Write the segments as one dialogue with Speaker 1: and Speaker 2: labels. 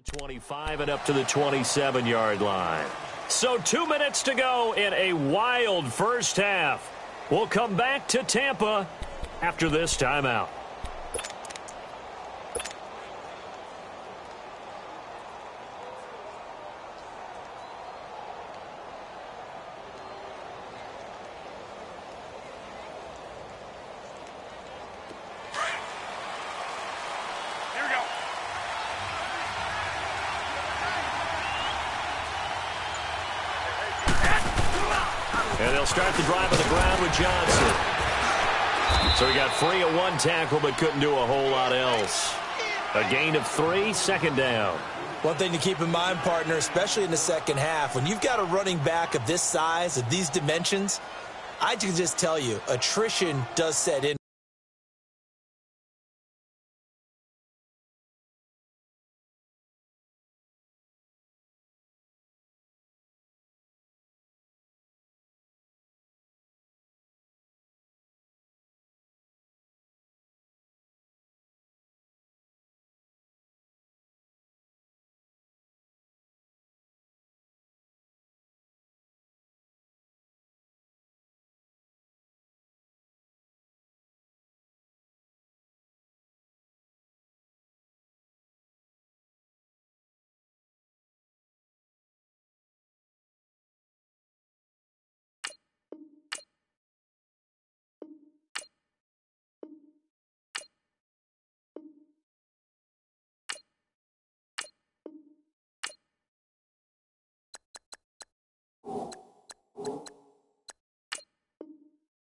Speaker 1: The 25 and up to the 27-yard line. So 2 minutes to go in a wild first half. We'll come back to Tampa after this timeout. And they'll start the drive on the ground with Johnson. So he got free of one tackle but couldn't do a whole lot else. A gain of 3, second down.
Speaker 2: One thing to keep in mind, partner, especially in the second half, when you've got a running back of this size, of these dimensions, I can just tell you, attrition does set in.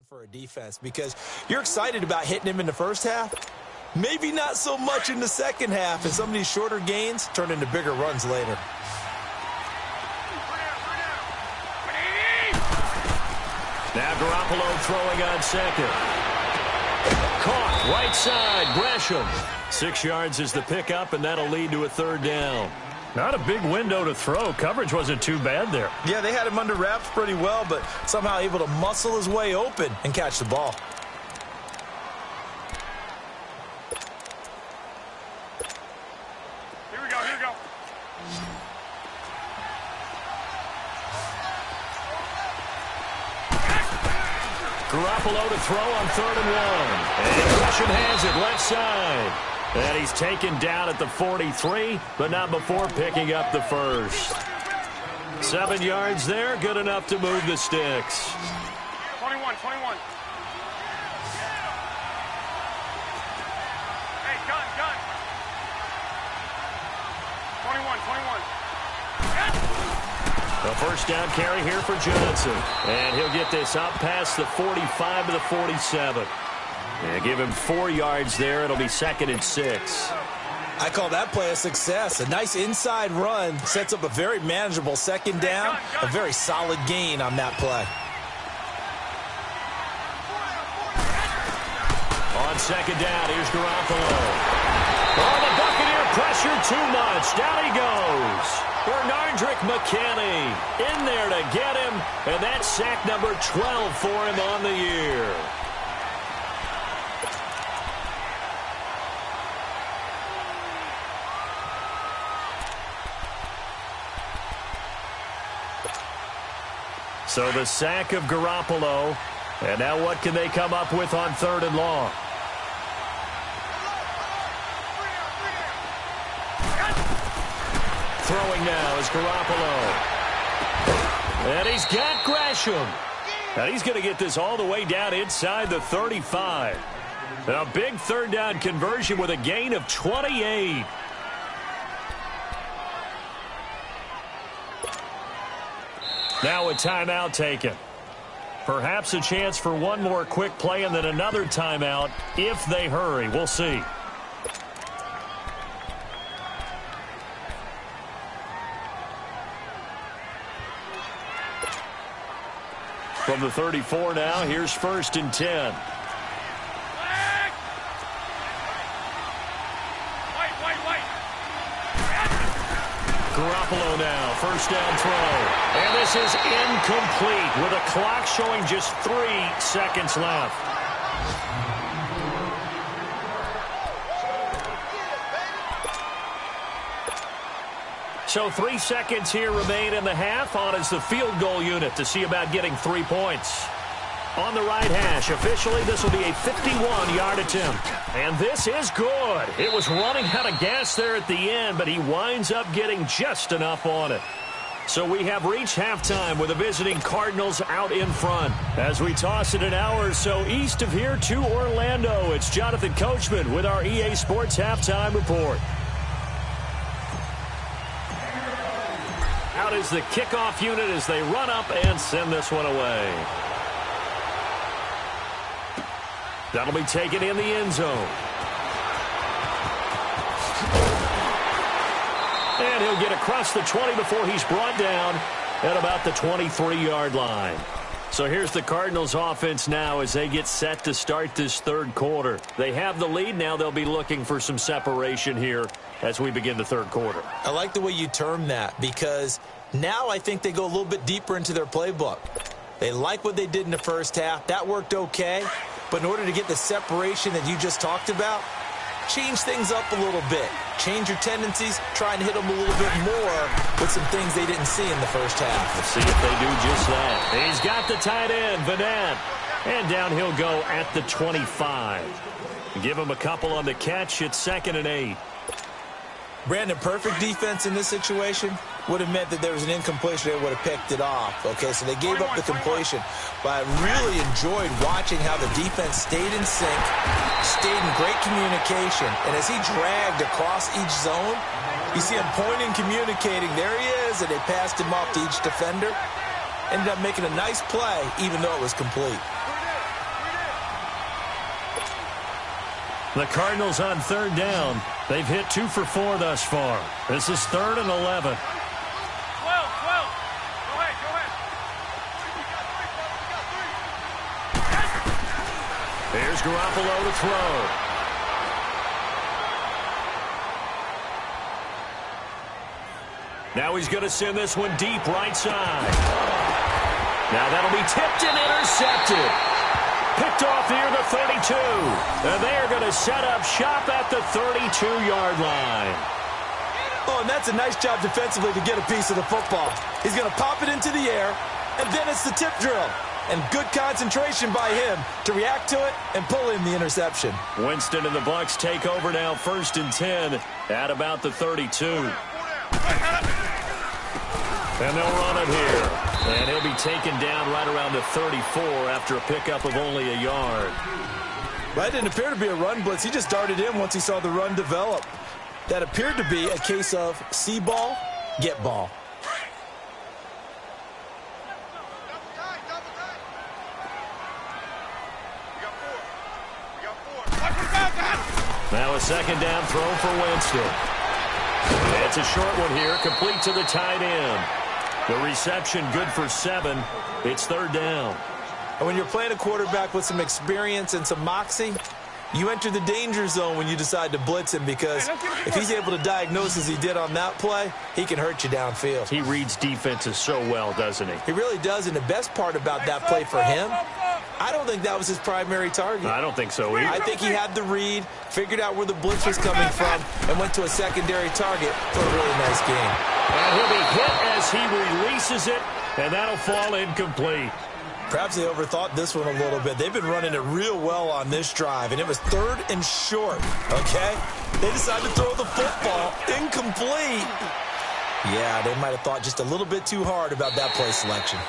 Speaker 2: For a defense, because you're excited about hitting him in the first half, maybe not so much in the second half, and some of these shorter gains turn into bigger runs later.
Speaker 1: Now Garoppolo throwing on second. Caught right side, Gresham. 6 yards is the pickup, and that'll lead to a third down.
Speaker 3: Not a big window to throw. Coverage wasn't too bad there.
Speaker 2: Yeah, they had him under wraps pretty well, but somehow able to muscle his way open and catch the ball.
Speaker 4: Here we go, here we go.
Speaker 1: Garoppolo to throw on 3rd and 1. And Gresham has it left side. And he's taken down at the 43, but not before picking up the first. 7 yards there, good enough to move the sticks.
Speaker 4: 21. Hey, gun. 21.
Speaker 1: A first down carry here for Johnson. And he'll get this up past the 45 to the 47. Yeah, give him 4 yards there. It'll be 2nd and 6.
Speaker 2: I call that play a success. A nice inside run sets up a very manageable second down. A very solid gain on that play.
Speaker 1: On second down, here's Garoppolo. Oh, the Buccaneer pressure too much. Down he goes. Bernardrick McKinney in there to get him. And that's sack number 12 for him on the year. So the sack of Garoppolo. And now what can they come up with on 3rd and long? Throwing now is Garoppolo. And he's got Gresham. And he's going to get this all the way down inside the 35. A big 3rd down conversion with a gain of 28. Now a timeout taken. Perhaps a chance for one more quick play and then another timeout if they hurry. We'll see. From the 34 now, here's 1st and 10. Garoppolo now, first down throw. And this is incomplete with a clock showing just 3 seconds left. So 3 seconds here remain in the half. On is the field goal unit to see about getting 3 points. On the right hash, officially, this will be a 51-yard attempt. And this is good. It was running out of gas there at the end, but he winds up getting just enough on it. So we have reached halftime with the visiting Cardinals out in front. As we toss it an hour or so east of here to Orlando, it's Jonathan Coachman with our EA Sports Halftime Report. Out is the kickoff unit as they run up and send this one away. That'll be taken in the end zone. And he'll get across the 20 before he's brought down at about the 23-yard line. So here's the Cardinals offense now as they get set to start this third quarter. They have the lead. Now they'll be looking for some separation here as we begin the third quarter.
Speaker 2: I like the way you term that because now I think they go a little bit deeper into their playbook. They like what they did in the first half. That worked okay. But in order to get the separation that you just talked about, change things up a little bit. Change your tendencies, try and hit them a little bit more with some things they didn't see in the first half.
Speaker 1: Let's see if they do just that. He's got the tight end, Vanette. And down he'll go at the 25. Give him a couple on the catch. It's 2nd and 8.
Speaker 2: Brandon, perfect defense in this situation would have meant that there was an incompletion. They would have picked it off. Okay, so they gave up the completion. But I really enjoyed watching how the defense stayed in sync, stayed in great communication. And as he dragged across each zone, you see him pointing, communicating. There he is, and they passed him off to each defender. Ended up making a nice play, even though it was complete.
Speaker 1: The Cardinals on 3rd down. They've hit 2 for 4 thus far. This is 3rd and 11.
Speaker 4: 12. Go ahead.
Speaker 1: Here's Garoppolo to throw. Now he's going to send this one deep right side. Now that'll be tipped and intercepted. Picked off near the 32. And they are going to set up shop at the 32-yard line.
Speaker 2: Oh, and that's a nice job defensively to get a piece of the football. He's going to pop it into the air, and then it's the tip drill. And good concentration by him to react to it and pull in the interception.
Speaker 1: Winston and the Bucs take over now, 1st and 10 at about the 32. And they'll run it here. And he'll be taken down right around the 34 after a pickup of only a yard.
Speaker 2: That didn't appear to be a run blitz. He just darted in once he saw the run develop. That appeared to be a case of see ball, get ball.
Speaker 1: Now a 2nd down throw for Winston. It's a short one here, complete to the tight end. The reception good for 7. It's 3rd down.
Speaker 2: And when you're playing a quarterback with some experience and some moxie, you enter the danger zone when you decide to blitz him because if he's able to diagnose as he did on that play, he can hurt you downfield.
Speaker 1: He reads defenses so well, doesn't he?
Speaker 2: He really does, and the best part about that play for him, I don't think that was his primary target.
Speaker 1: I don't think so either.
Speaker 2: I think he had the read, figured out where the blitz was coming from, and went to a secondary target for a really nice game.
Speaker 1: And he'll be hit as he releases it, and that'll fall incomplete.
Speaker 2: Perhaps they overthought this one a little bit. They've been running it real well on this drive, and it was 3rd and short, okay? They decided to throw the football incomplete. Yeah, they might have thought just a little bit too hard about that play selection.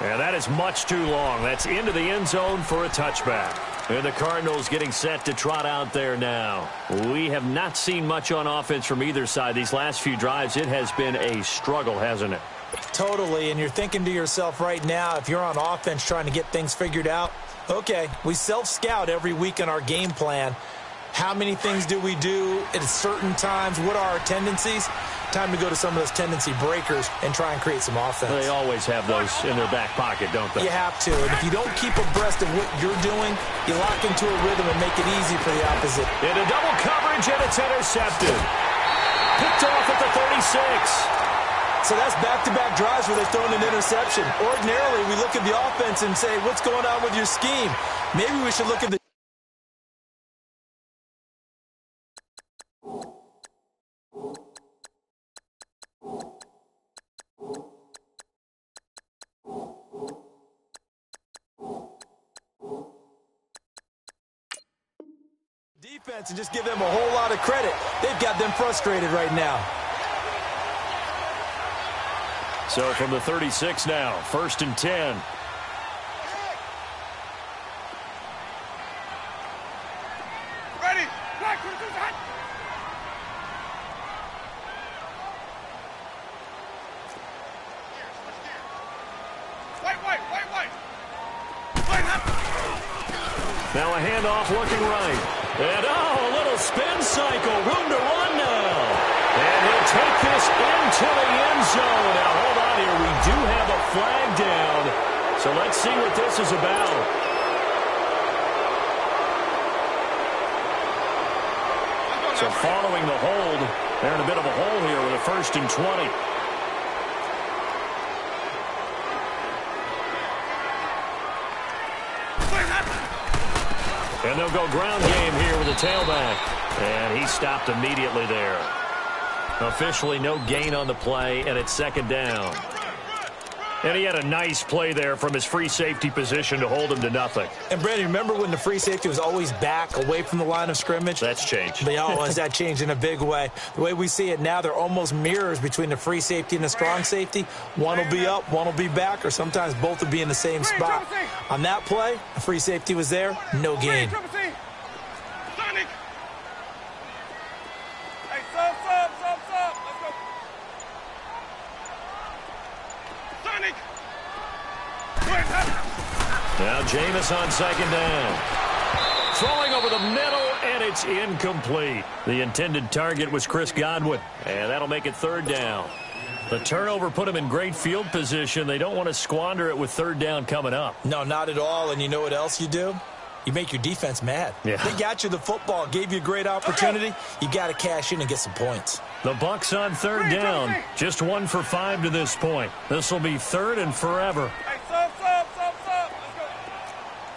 Speaker 1: And that is much too long. That's into the end zone for a touchback. And the Cardinals getting set to trot out there now. We have not seen much on offense from either side. These last few drives, it has been a struggle, hasn't it?
Speaker 2: Totally, and you're thinking to yourself right now, if you're on offense trying to get things figured out, okay, we self-scout every week in our game plan. How many things do we do at certain times? What are our tendencies? Time to go to some of those tendency breakers and try and create some offense.
Speaker 1: They always have those in their back pocket, don't they?
Speaker 2: You have to, and if you don't keep abreast of what you're doing, you lock into a rhythm and make it easy for the opposite.
Speaker 1: Into double coverage, and it's intercepted. Picked off at the 36.
Speaker 2: So that's back-to-back drives where they've thrown an interception. Ordinarily, we look at the offense and say, what's going on with your scheme? Maybe we should look at the defense and just give them a whole lot of credit. They've got them frustrated right now.
Speaker 1: So from the 36 now, 1st and 10.
Speaker 4: Ready. Wait.
Speaker 1: Now a handoff looking right. And a little spin cycle. Room to run now. And he'll take this into the end zone. Now hold on here. We do have a flag down. So let's see what this is about. So following the hold, they're in a bit of a hole here with a 1st and 20. And they'll go ground game here with a tailback. And he stopped immediately there. Officially no gain on the play, and it's 2nd down. And he had a nice play there from his free safety position to hold him to nothing.
Speaker 2: And, Brandon, remember when the free safety was always back away from the line of scrimmage?
Speaker 1: That's changed.
Speaker 2: That changed in a big way. The way we see it now, they're almost mirrors between the free safety and the strong safety. One will be up, one will be back, or sometimes both will be in the same spot. On that play, the free safety was there, no gain.
Speaker 1: Now Jameis on 2nd down. Throwing over the middle, and it's incomplete. The intended target was Chris Godwin, and that'll make it 3rd down. The turnover put him in great field position. They don't want to squander it with 3rd down coming up.
Speaker 2: No, not at all, and you know what else you do? You make your defense mad.
Speaker 1: Yeah.
Speaker 2: They got you the football, gave you a great opportunity. You got to cash in and get some points.
Speaker 1: The Bucs on 3rd down. Just 1 for 5 to this point. This will be 3rd and forever.
Speaker 4: Hey, stop. Let's go.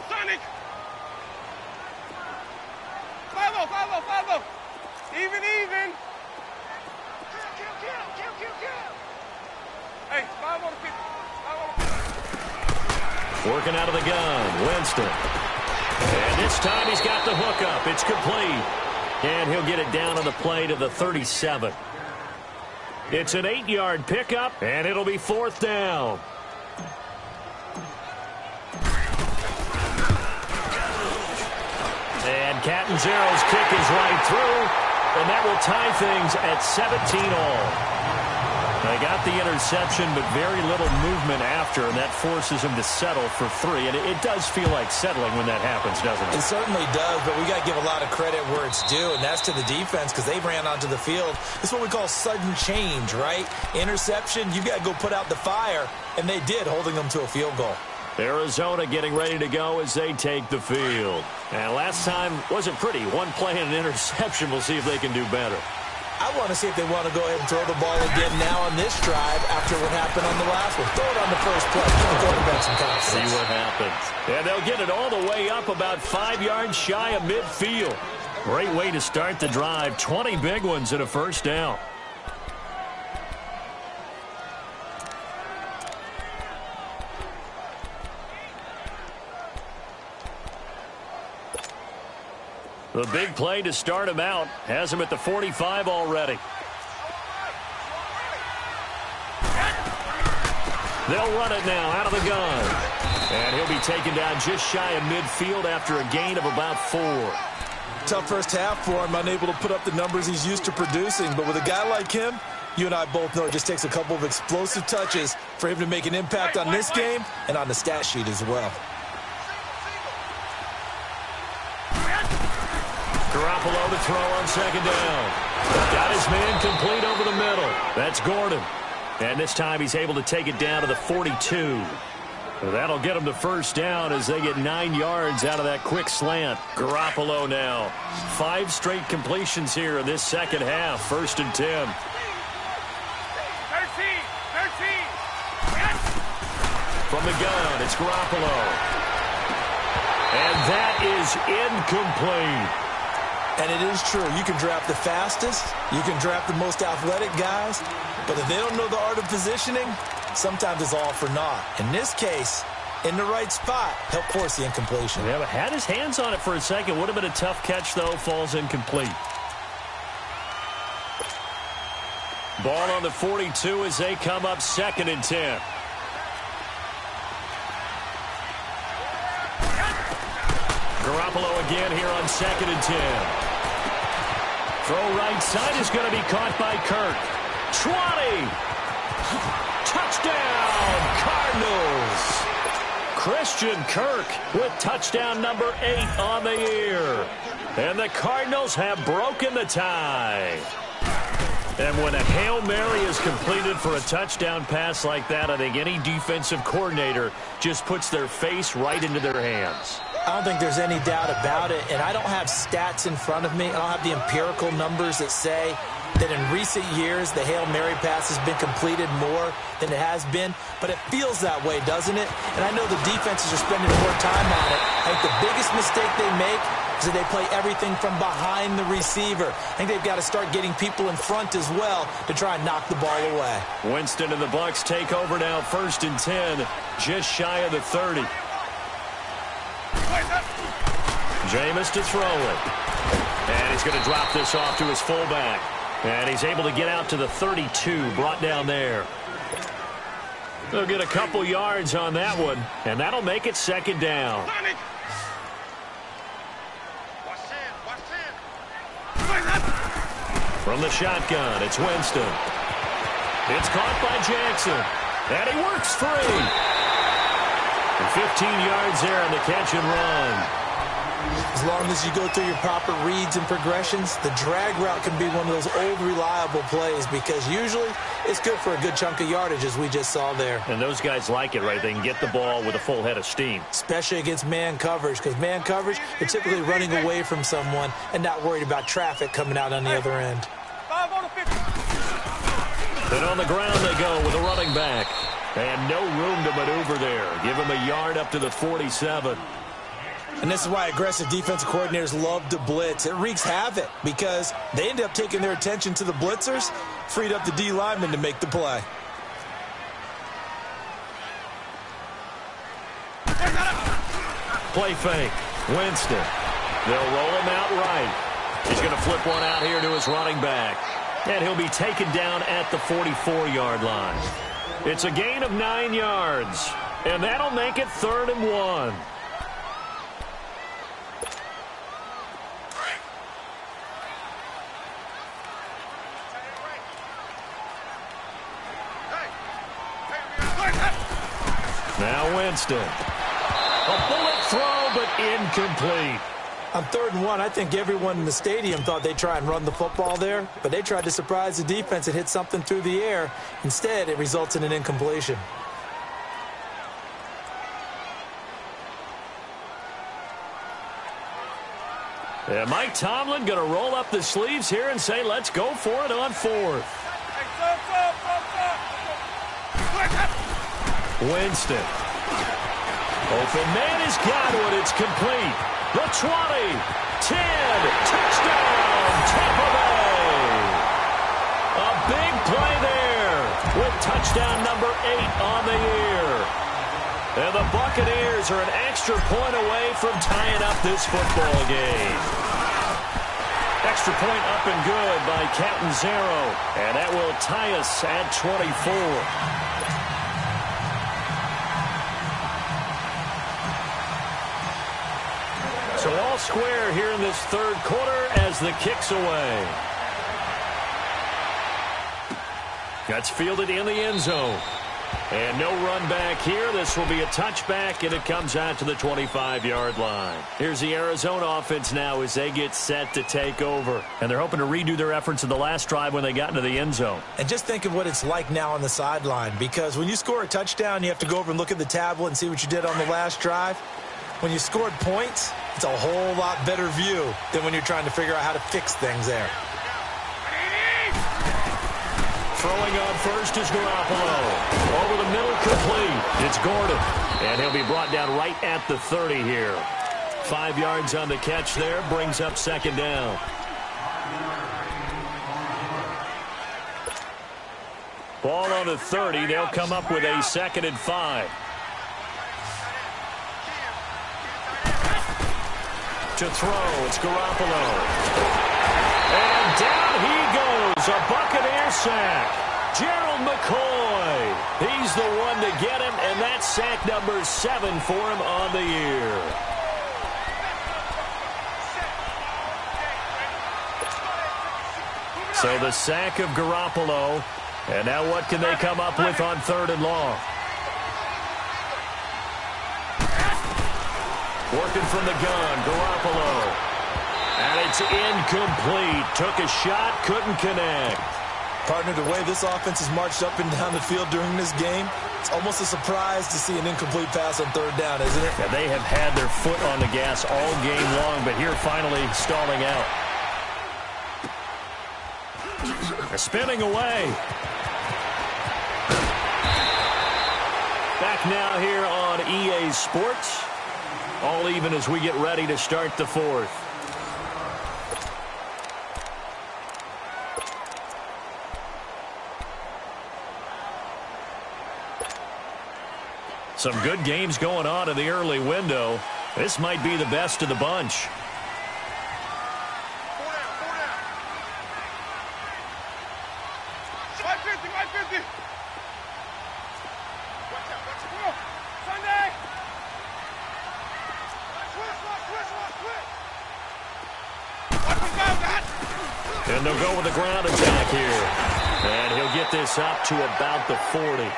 Speaker 4: Sonic. 5-0. Even. Kill. Hey, 5 on the 50.
Speaker 1: Working out of the gun, Winston. And this time he's got the hook up. It's complete. And he'll get it down on the play to the 37. It's an 8-yard pickup, and it'll be 4th down. And Catanzaro's kick is right through, and that will tie things at 17 all. They got the interception, but very little movement after, and that forces him to settle for 3. And it does feel like settling when that happens, doesn't it?
Speaker 2: It certainly does, but we got to give a lot of credit where it's due, and that's to the defense because they ran onto the field. This is what we call sudden change, right? Interception, you got to go put out the fire, and they did, holding them to a field goal.
Speaker 1: Arizona getting ready to go as they take the field. And last time wasn't pretty. One play and an interception. We'll see if they can do better.
Speaker 2: I want to see if they want to go ahead and throw the ball again now on this drive after what happened on the last one. Throw it on the first play. Give the quarterback some confidence.
Speaker 1: See what happens. And they'll get it all the way up about 5 yards shy of midfield. Great way to start the drive. 20 big ones and a 1st down. The big play to start him out has him at the 45 already. They'll run it now out of the gun. And he'll be taken down just shy of midfield after a gain of about 4.
Speaker 2: Tough first half for him, unable to put up the numbers he's used to producing. But with a guy like him, you and I both know it just takes a couple of explosive touches for him to make an impact on this game and on the stat sheet as well.
Speaker 1: Garoppolo to throw on 2nd down. Got his man complete over the middle. That's Gordon. And this time he's able to take it down to the 42. That'll get him to 1st down as they get 9 yards out of that quick slant. Garoppolo now. 5 straight completions here in this second half. 1st and 10.
Speaker 4: 13.
Speaker 1: From the gun, it's Garoppolo. And that is incomplete.
Speaker 2: And it is true. You can draft the fastest. You can draft the most athletic guys. But if they don't know the art of positioning, sometimes it's all for naught. In this case, in the right spot, helped force the incompletion.
Speaker 3: Yeah, but had his hands on it for a second. Would have been a tough catch, though. Falls incomplete. Ball on the 42 as they come up 2nd and 10. Garoppolo again here on 2nd and 10. Throw right side is going to be caught by Kirk. 20. Touchdown, Cardinals. Christian Kirk with touchdown number 8 on the year. And the Cardinals have broken the tie. And when a Hail Mary is completed for a touchdown pass like that, I think any defensive coordinator just puts their face right into their hands.
Speaker 2: I don't think there's any doubt about it, and I don't have stats in front of me. I don't have the empirical numbers that say that in recent years the Hail Mary pass has been completed more than it has been, but it feels that way, doesn't it? And I know the defenses are spending more time on it. I think the biggest mistake they make is that they play everything from behind the receiver. I think they've got to start getting people in front as well to try and knock the ball away.
Speaker 3: Winston and the Bucs take over now, 1st and 10, just shy of the 30. Jameis to throw it. And he's going to drop this off to his fullback. And he's able to get out to the 32, brought down there. They'll get a couple yards on that one, and that'll make it 2nd down. From the shotgun, it's Winston. It's caught by Jackson. And he works free. And 15 yards there on the catch and run.
Speaker 2: As long as you go through your proper reads and progressions, the drag route can be one of those old reliable plays because usually it's good for a good chunk of yardage, as we just saw there.
Speaker 3: And those guys like it, right? They can get the ball with a full head of steam.
Speaker 2: Especially against man coverage, because man coverage, they're typically running away from someone and not worried about traffic coming out on the other end.
Speaker 4: 5 on the 50.
Speaker 3: And on the ground they go with a running back. And no room to maneuver there. Give him a yard up to the 47.
Speaker 2: And this is why aggressive defensive coordinators love to blitz. It wreaks havoc because they end up taking their attention to the blitzers, freed up the D lineman to make the play.
Speaker 3: Play fake. Winston. They'll roll him out right. He's going to flip one out here to his running back. And he'll be taken down at the 44-yard line. It's a gain of 9 yards. And that'll make it 3rd and 1. Now Winston. A bullet throw, but incomplete.
Speaker 2: On 3rd and 1, I think everyone in the stadium thought they'd try and run the football there, but they tried to surprise the defense and hit something through the air. Instead, it results in an incompletion.
Speaker 3: And Mike Tomlin going to roll up the sleeves here and say, let's go for it on 4th. Winston. Open man has got one. It's complete. The 20. 10. Touchdown. Tampa Bay. A big play there with touchdown number 8 on the year. And the Buccaneers are an extra point away from tying up this football game. Extra point up and good by Catanzaro. And that will tie us at 24. So all square here in this 3rd quarter as the kick's away. That's fielded in the end zone. And no run back here. This will be a touchback, and it comes out to the 25-yard line. Here's the Arizona offense now as they get set to take over. And they're hoping to redo their efforts in the last drive when they got into the end zone.
Speaker 2: And just think of what it's like now on the sideline, because when you score a touchdown, you have to go over and look at the tablet and see what you did on the last drive. When you scored points, it's a whole lot better view than when you're trying to figure out how to fix things there.
Speaker 3: Throwing on first is Garoppolo. Over the middle, complete. It's Gordon. And he'll be brought down right at the 30 here. 5 yards on the catch there. Brings up 2nd down. Ball on the 30. They'll come up with a 2nd and 5.
Speaker 1: To throw, it's Garoppolo. And down he goes, a Buccaneer sack. Gerald McCoy, he's the one to get him, and that's sack number 7 for him on the year. So the sack of Garoppolo, and now what can they come up with on 3rd and long? Working from the gun, Garoppolo. And it's incomplete. Took a shot, couldn't connect.
Speaker 2: Partner, the way this offense has marched up and down the field during this game, it's almost a surprise to see an incomplete pass on 3rd down, isn't it?
Speaker 1: Yeah, they have had their foot on the gas all game long, but here finally stalling out. They're spinning away. Back now here on EA Sports. All even as we get ready to start the 4th. Some good games going on in the early window. This might be the best of the bunch. And they'll go with the ground attack here. And he'll get this up to about the 40.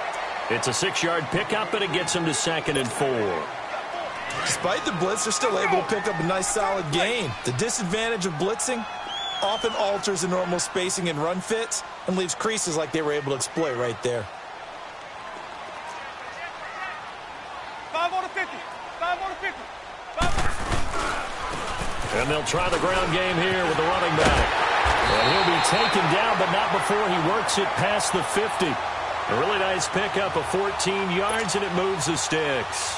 Speaker 1: It's a 6-yard pickup, and it gets him to 2nd and 4.
Speaker 2: Despite the blitz, they're still able to pick up a nice solid gain. The disadvantage of blitzing often alters the normal spacing and run fits and leaves creases like they were able to exploit right there.
Speaker 4: 5 on the 50. 5 on the 50. 5 on.
Speaker 1: And they'll try the ground game here with the running back. And he'll be taken down, but not before he works it past the 50. A really nice pickup of 14 yards, and it moves the sticks.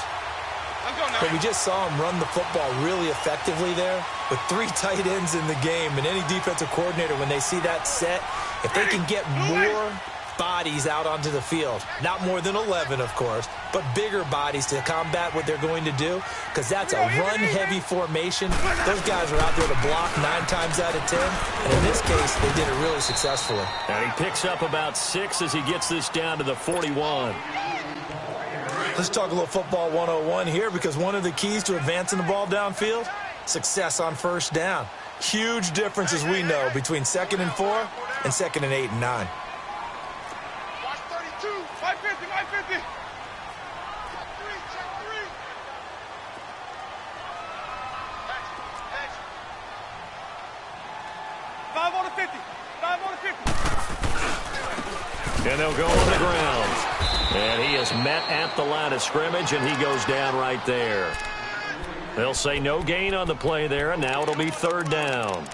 Speaker 2: But we just saw him run the football really effectively there with 3 tight ends in the game. And any defensive coordinator, when they see that set, if they can get more bodies out onto the field, not more than 11, of course, but bigger bodies to combat what they're going to do, because that's a run-heavy formation. Those guys are out there to block 9 times out of 10, and in this case, they did it really successfully.
Speaker 1: And he picks up about 6 as he gets this down to the 41.
Speaker 2: Let's talk a little football 101 here, because one of the keys to advancing the ball downfield, success on 1st down. Huge difference, as we know, between 2nd and 4 and 2nd and 8 and 9.
Speaker 4: 550, 550. Check 3. Action. 5 on the 50. 5 on the 50.
Speaker 1: And they'll go on the ground. And he is met at the line of scrimmage, and he goes down right there. They'll say no gain on the play there, and now it'll be 3rd down.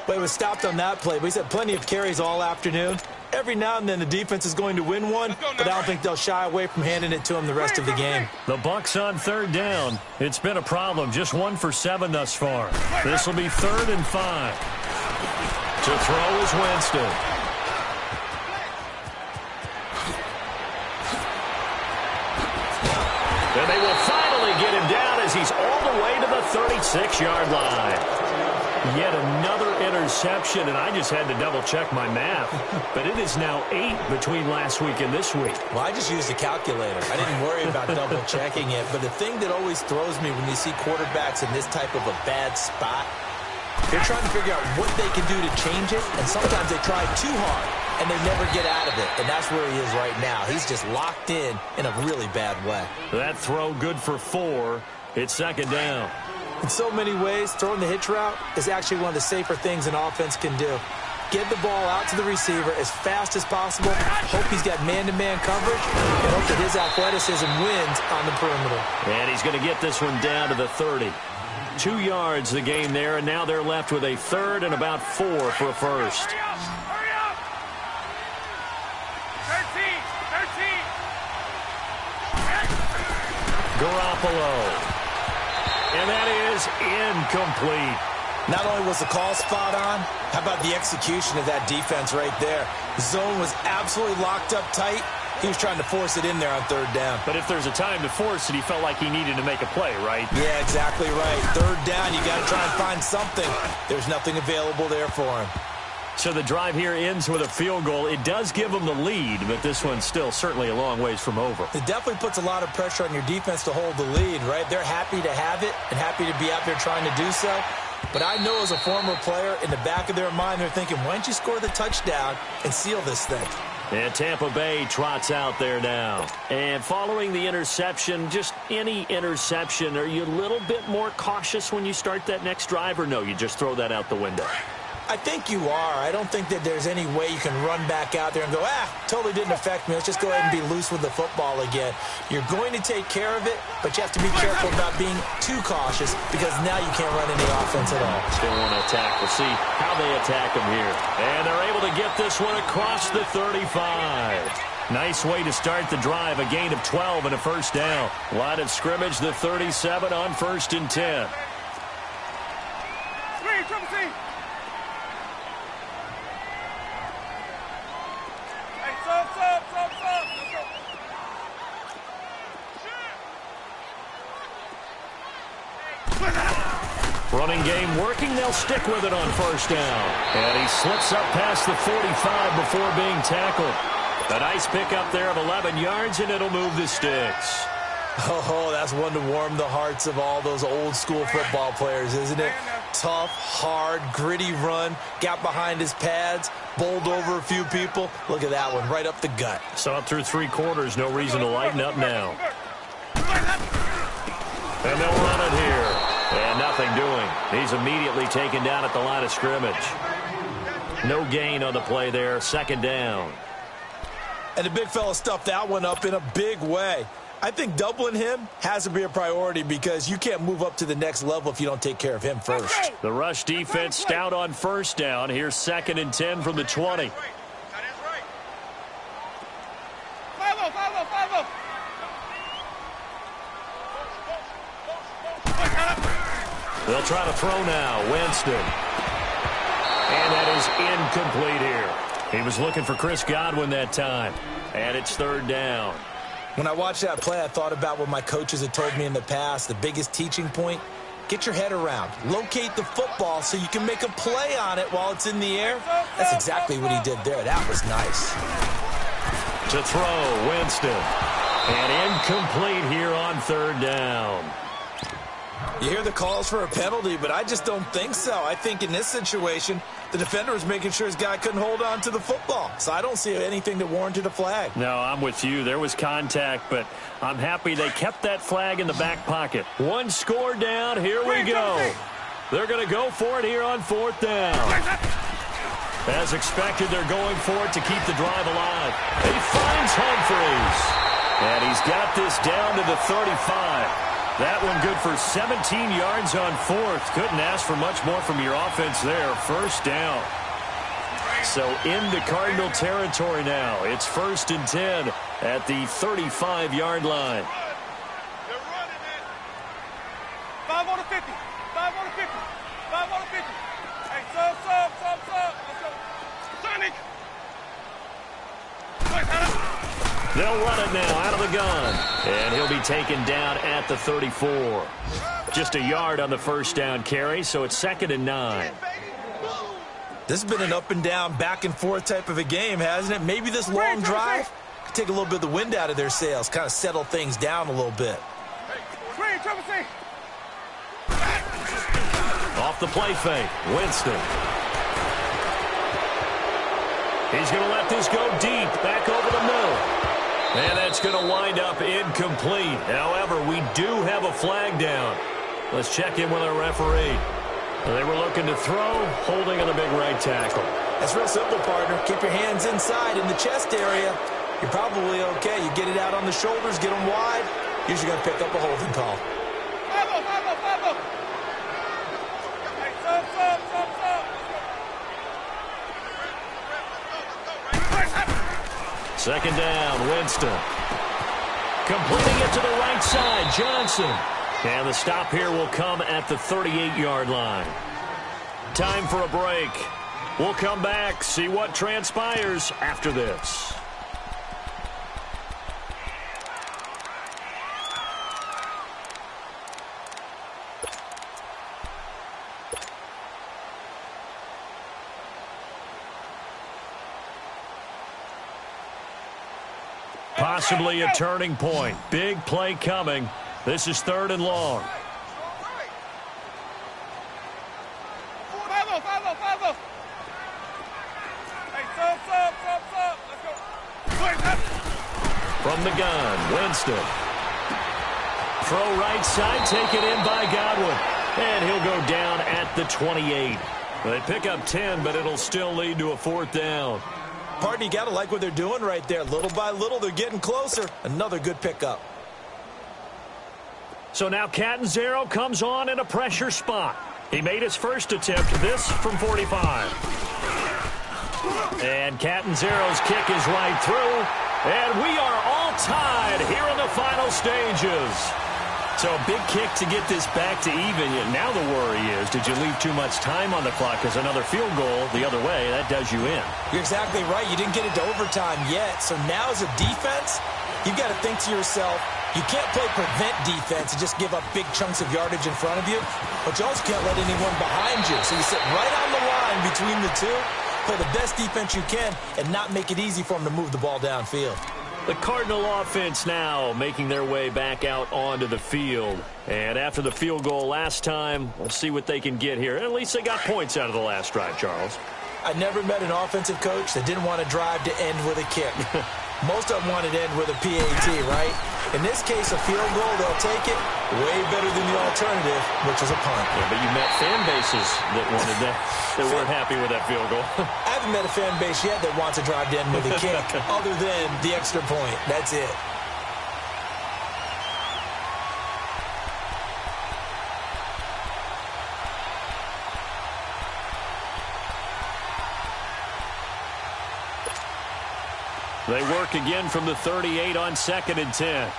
Speaker 2: But it was stopped on that play. But he's had plenty of carries all afternoon. Every now and then the defense is going to win one, but I don't think they'll shy away from handing it to him the rest of the game.
Speaker 1: The Bucs on 3rd down. It's been a problem. Just 1 for 7 thus far. This will be 3rd and 5. To throw is Winston. And they will finally get him down as he's all the way to the 36-yard line. Yet another interception, and I just had to double-check my math. But it is now 8 between last week and this week.
Speaker 2: Well, I just used a calculator. I didn't worry about double-checking it. But the thing that always throws me when you see quarterbacks in this type of a bad spot, they're trying to figure out what they can do to change it, and sometimes they try too hard, and they never get out of it. And that's where he is right now. He's just locked in a really bad way.
Speaker 1: That throw good for 4. It's 2nd down.
Speaker 2: In so many ways, throwing the hitch route is actually one of the safer things an offense can do. Get the ball out to the receiver as fast as possible, hope he's got man-to-man coverage, and hope that his athleticism wins on the perimeter.
Speaker 1: And he's going to get this one down to the 30. 2 yards the game there, and now they're left with a 3rd and about 4 for a first.
Speaker 4: Hurry up! 13.
Speaker 1: Garoppolo. And that is incomplete.
Speaker 2: Not only was the call spot on, how about the execution of that defense right there? The zone was absolutely locked up tight, He was trying to force it in there on third down.
Speaker 1: But if there's a time to force it, he felt like he needed to make a play, right?
Speaker 2: Yeah, exactly right. Third down, you got to try and find something. There's nothing available there for him.
Speaker 1: So the drive here ends with a field goal. It does give them the lead, but this one's still certainly a long ways from over.
Speaker 2: It definitely puts a lot of pressure on your defense to hold the lead, right? They're happy to have it and happy to be out there trying to do so. But I know as a former player, in the back of their mind, they're thinking, why don't you score the touchdown and seal this thing?
Speaker 1: And Tampa Bay trots out there now. And following the interception, just any interception, are you a little bit more cautious when you start that next drive, or no, you just throw that out the window?
Speaker 2: I think you are. I don't think that there's any way you can run back out there and go, totally didn't affect me. Let's just go ahead and be loose with the football again. You're going to take care of it, but you have to be careful about being too cautious because now you can't run any offense at all.
Speaker 1: Still want to attack. We'll see how they attack them here. And they're able to get this one across the 35. Nice way to start the drive. A gain of 12 and a first down. Line of scrimmage, the 37 on 1st and 10. Running game working. They'll stick with it on first down. And he slips up past the 45 before being tackled. A nice pickup there of 11 yards, and it'll move the sticks.
Speaker 2: Oh, that's one to warm the hearts of all those old-school football players, isn't it? Tough, hard, gritty run. Got behind his pads, bowled over a few people. Look at that one, right up the gut.
Speaker 1: Saw it through 3 quarters. No reason to lighten up now. And they'll run it here. And nothing doing. He's immediately taken down at the line of scrimmage. No gain on the play there. 2nd down.
Speaker 2: And the big fella stuffed that one up in a big way. I think doubling him has to be a priority because you can't move up to the next level if you don't take care of him first.
Speaker 1: The rush defense stout on first down. Here's 2nd and 10 from the 20. They'll try to throw now. Winston. And that is incomplete here. He was looking for Chris Godwin that time. And it's 3rd down.
Speaker 2: When I watched that play, I thought about what my coaches had told me in the past. The biggest teaching point, get your head around. Locate the football so you can make a play on it while it's in the air. That's exactly what he did there. That was nice.
Speaker 1: To throw, Winston. And incomplete here on 3rd down.
Speaker 2: You hear the calls for a penalty, but I just don't think so. I think in this situation, the defender was making sure his guy couldn't hold on to the football. So I don't see anything that warranted a flag.
Speaker 1: No, I'm with you. There was contact, but I'm happy they kept that flag in the back pocket. 1 score down. Here we go. They're going to go for it here on 4th down. As expected, they're going for it to keep the drive alive. He finds Humphries. And he's got this down to the 35. That one good for 17 yards on 4th. Couldn't ask for much more from your offense there. 1st down. So into Cardinal territory now. It's 1st and 10 at the 35-yard line.
Speaker 4: They're running it. 5 on the 50. 5 on the 50. 5 on the 50. Hey, sub. Let's go. Sonic.
Speaker 1: They'll run it now out of the gun. And he'll be taken down at the 34. Just a yard on the 1st down carry, so it's 2nd and 9.
Speaker 2: This has been an up and down, back and forth type of a game, hasn't it? Maybe this long drive could take a little bit of the wind out of their sails, kind of settle things down a little bit.
Speaker 1: Off the play fake, Winston. He's going to let this go deep, back over the middle. And that's going to wind up incomplete. However, we do have a flag down. Let's check in with our referee. They were looking to throw, holding on the big right tackle.
Speaker 2: That's real simple, partner. Keep your hands inside in the chest area. You're probably okay. You get it out on the shoulders, get them wide. Usually going to pick up a holding call.
Speaker 1: 2nd down, Winston. Completing it to the right side, Johnson. And the stop here will come at the 38-yard line. Time for a break. We'll come back, see what transpires after this. Possibly a turning point. Big play coming. This is 3rd and long. From the gun, Winston. Throw right side, taken in by Godwin. And he'll go down at the 28. They pick up 10, but it'll still lead to a 4th down.
Speaker 2: Partner, you got to like what they're doing right there. Little by little, they're getting closer. Another good pickup.
Speaker 1: So now Catanzaro comes on in a pressure spot. He made his first attempt, this from 45. And Catanzaro's kick is right through. And we are all tied here in the final stages. So a big kick to get this back to even. Now the worry is, did you leave too much time on the clock? Because another field goal the other way, that does you in.
Speaker 2: You're exactly right. You didn't get into overtime yet. So now as a defense, you've got to think to yourself, you can't play prevent defense and just give up big chunks of yardage in front of you. But you also can't let anyone behind you. So you sit right on the line between the two, play the best defense you can, and not make it easy for them to move the ball downfield.
Speaker 1: The Cardinal offense now making their way back out onto the field. And after the field goal last time, we'll see what they can get here. At least they got points out of the last drive, Charles.
Speaker 2: I never met an offensive coach that didn't want to drive to end with a kick. Most of them wanted to end with a PAT, right? In this case, a field goal, they'll take it way better than the alternative, which is a punt.
Speaker 1: Yeah, but you met fan bases that wanted that, that weren't happy with that field goal.
Speaker 2: I haven't met a fan base yet that wants to drive to end with a kick other than the extra point. That's it.
Speaker 1: They work again from the 38 on 2nd and 10.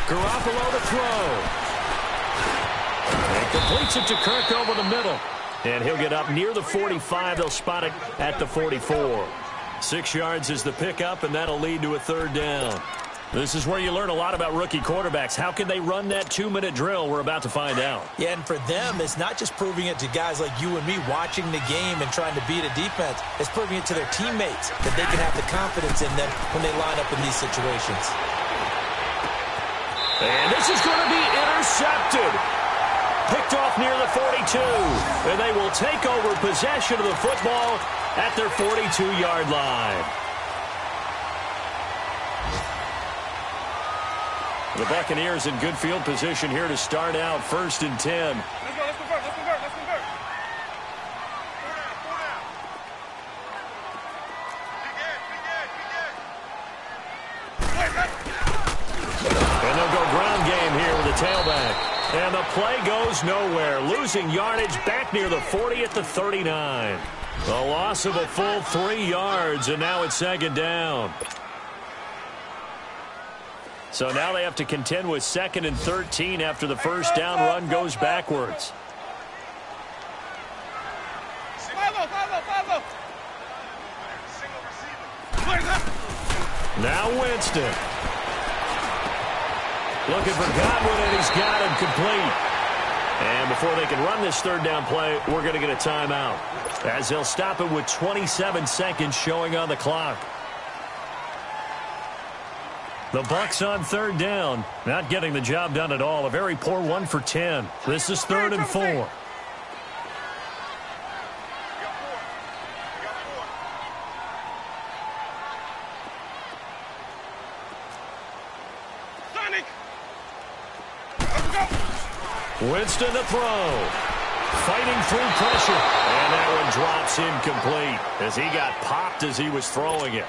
Speaker 1: Garoppolo to throw. And completes it to Kirk over the middle. And he'll get up near the 45. They'll spot it at the 44. 6 yards is the pickup, and that'll lead to a 3rd down. This is where you learn a lot about rookie quarterbacks. How can they run that 2-minute drill? We're about to find out.
Speaker 2: Yeah, and for them, it's not just proving it to guys like you and me watching the game and trying to beat a defense. It's proving it to their teammates that they can have the confidence in them when they line up in these situations.
Speaker 1: And this is going to be intercepted. Picked off near the 42. And they will take over possession of the football at their 42-yard line. The Buccaneers in good field position here to start out 1st and 10.
Speaker 4: Let's go, let's convert, let's convert, let's convert. 4 down, 4 down.
Speaker 1: And they'll go ground game here with the tailback. And the play goes nowhere. Losing yardage back near the 40 at the 39. The loss of a full 3 yards, and now it's 2nd down. So now they have to contend with 2nd and 13 after the first down run goes backwards. Now Winston. Looking for Godwin, and he's got him complete. And before they can run this 3rd down play, we're going to get a timeout, as they'll stop it with 27 seconds showing on the clock. The Bucs on 3rd down, not getting the job done at all. A very poor 1 for 10. This is 3rd and 4. Winston to throw. Fighting through pressure. And that one drops incomplete as he got popped as he was throwing it.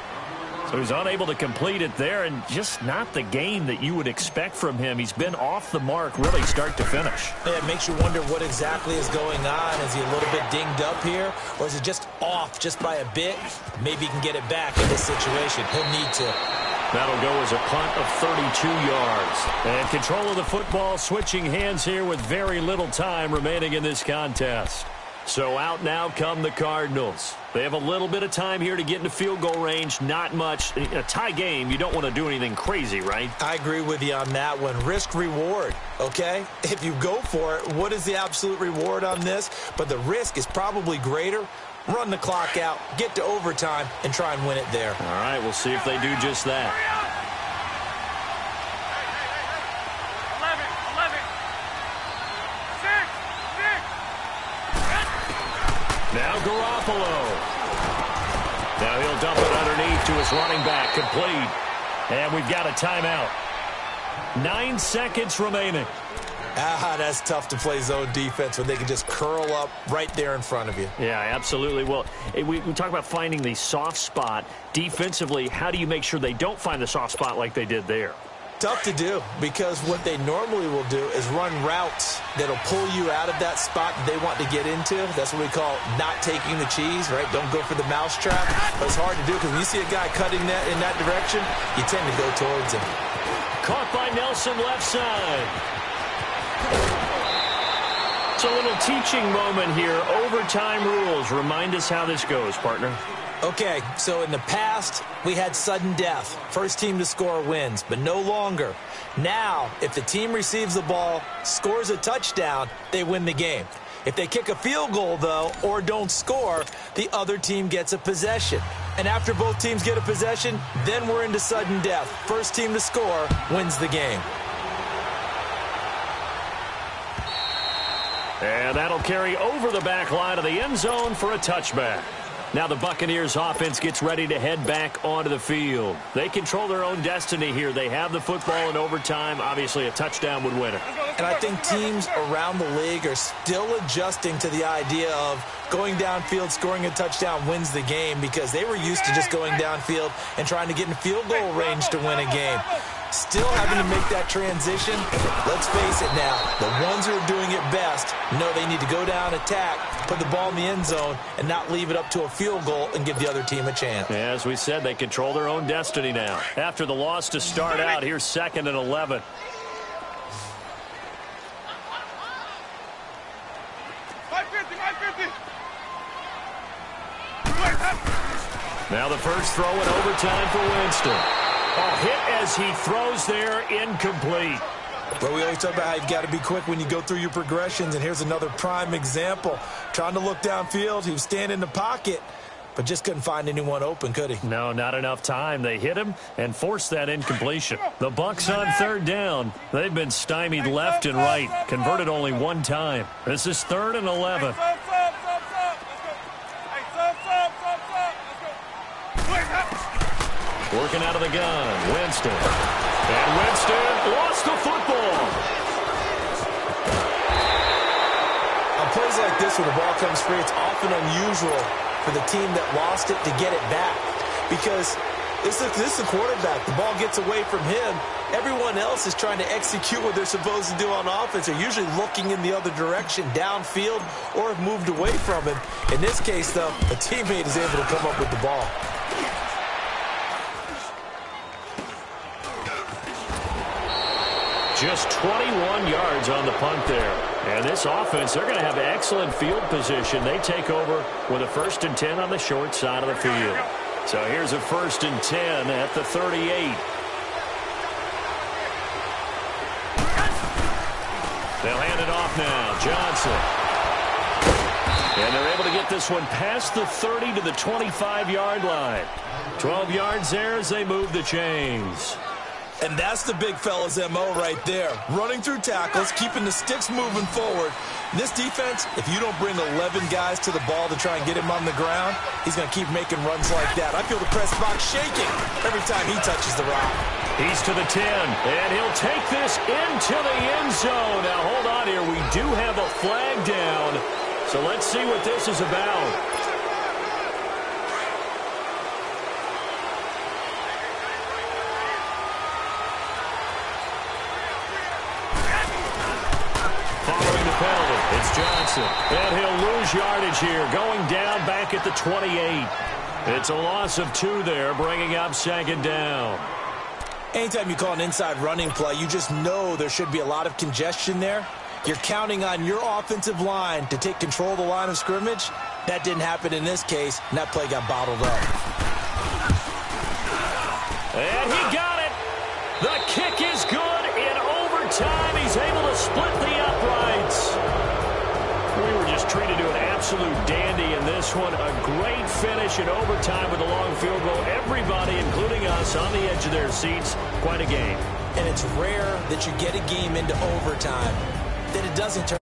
Speaker 1: So he's unable to complete it there, and just not the game that you would expect from him. He's been off the mark really start to finish.
Speaker 2: Yeah, it makes you wonder what exactly is going on. Is he a little bit dinged up here, or is it just off just by a bit? Maybe he can get it back in this situation. He'll need to.
Speaker 1: That'll go as a punt of 32 yards. And control of the football switching hands here with very little time remaining in this contest. So out now come the Cardinals. They have a little bit of time here to get into field goal range. Not much. A tie game, you don't want to do anything crazy, right?
Speaker 2: I agree with you on that one. Risk reward, okay? If you go for it, what is the absolute reward on this? But the risk is probably greater. Run the clock out, get to overtime, and try and win it there.
Speaker 1: All right, we'll see if they do just that.
Speaker 4: 11, 6.
Speaker 1: Now Garoppolo. Now he'll dump it underneath to his running back, complete. And we've got a timeout. 9 seconds remaining.
Speaker 2: That's tough to play zone defense when they can just curl up right there in front of you.
Speaker 1: Yeah, absolutely. Well, we talk about finding the soft spot. Defensively, how do you make sure they don't find the soft spot like they did there?
Speaker 2: Tough to do, because what they normally will do is run routes that'll pull you out of that spot that they want to get into. That's what we call not taking the cheese, right? Don't go for the mousetrap. But it's hard to do, because when you see a guy cutting that in that direction, you tend to go towards him.
Speaker 1: Caught by Nelson left side. It's a little teaching moment here. Overtime rules. Remind us how this goes, partner.
Speaker 2: Okay, so in the past, we had sudden death. First team to score wins, but no longer. Now, if the team receives the ball, scores a touchdown, they win the game. If they kick a field goal, though, or don't score, the other team gets a possession. And after both teams get a possession, then we're into sudden death. First team to score wins the game.
Speaker 1: And that'll carry over the back line of the end zone for a touchback. Now the Buccaneers offense gets ready to head back onto the field. They control their own destiny here. They have the football in overtime. Obviously, a touchdown would win it.
Speaker 2: And I think teams around the league are still adjusting to the idea of going downfield, scoring a touchdown wins the game, because they were used to just going downfield and trying to get in field goal range to win a game. Still having to make that transition. Let's face it now, the ones who are doing it best know they need to go down, attack, put the ball in the end zone, and not leave it up to a field goal and give the other team a chance.
Speaker 1: Yeah, as we said, they control their own destiny now. After the loss to start out, here's 2nd and 11. Now the first throw in overtime for Winston. A hit as he throws there, incomplete.
Speaker 2: But we always talk about how you've got to be quick when you go through your progressions, and here's another prime example. Trying to look downfield, he was standing in the pocket, but just couldn't find anyone open, could he?
Speaker 1: No, not enough time. They hit him and forced that incompletion. The Bucs on 3rd down. They've been stymied left and right, converted only one time. This is 3rd and 11. Working out of the gun, Winston. And Winston lost the football.
Speaker 2: On plays like this, when the ball comes free, it's often unusual for the team that lost it to get it back. Because this is the quarterback. The ball gets away from him. Everyone else is trying to execute what they're supposed to do on offense. They're usually looking in the other direction, downfield, or have moved away from him. In this case, though, a teammate is able to come up with the ball.
Speaker 1: Just 21 yards on the punt there. And this offense, they're going to have excellent field position. They take over with a 1st and 10 on the short side of the field. So here's a 1st and 10 at the 38. They'll hand it off now. Johnson. And they're able to get this one past the 30 to the 25-yard line. 12 yards there as they move the chains.
Speaker 2: And that's the big fella's MO right there. Running through tackles, keeping the sticks moving forward. This defense, if you don't bring 11 guys to the ball to try and get him on the ground, he's going to keep making runs like that. I feel the press box shaking every time he touches the rock.
Speaker 1: He's to the 10, and he'll take this into the end zone. Now, hold on here. We do have a flag down, so let's see what this is about. It's Johnson, and he'll lose yardage here, going down back at the 28. It's a loss of 2 there, bringing up 2nd down.
Speaker 2: Anytime you call an inside running play, you just know there should be a lot of congestion there. You're counting on your offensive line to take control of the line of scrimmage. That didn't happen in this case, and that play got bottled up.
Speaker 1: And he got it. The kick is good. In overtime, he's able to split the uprights. We were just treated to an absolute dandy in this one. A great finish in overtime with a long field goal. Everybody, including us, on the edge of their seats. Quite a game.
Speaker 2: And it's rare that you get a game into overtime that it doesn't turn